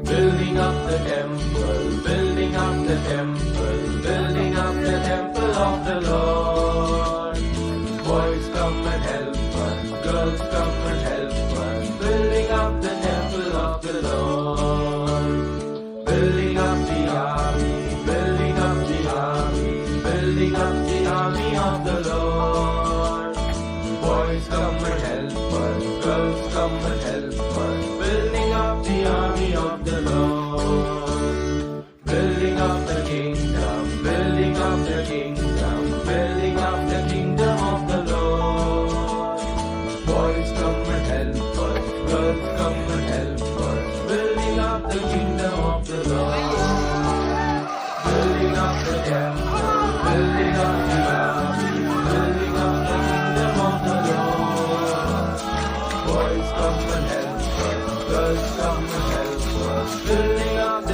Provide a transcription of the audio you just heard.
Building up the temple, building up the temple, building up the temple of the Lord. Boys come and help us, girls come and help us, building up the temple of the Lord. Building up the army, building up the army, building up the army of the Lord. Boys come and help us, girls come and help us, building up the army of the Lord. Building up the kingdom, building up the kingdom, building up the kingdom of the Lord. Boys come and help us, girls come and help us, building up the kingdom of the Lord. Building up the temple, building up the army, building up the kingdom of the Lord. Boys come and help us, girls come and help us, building up the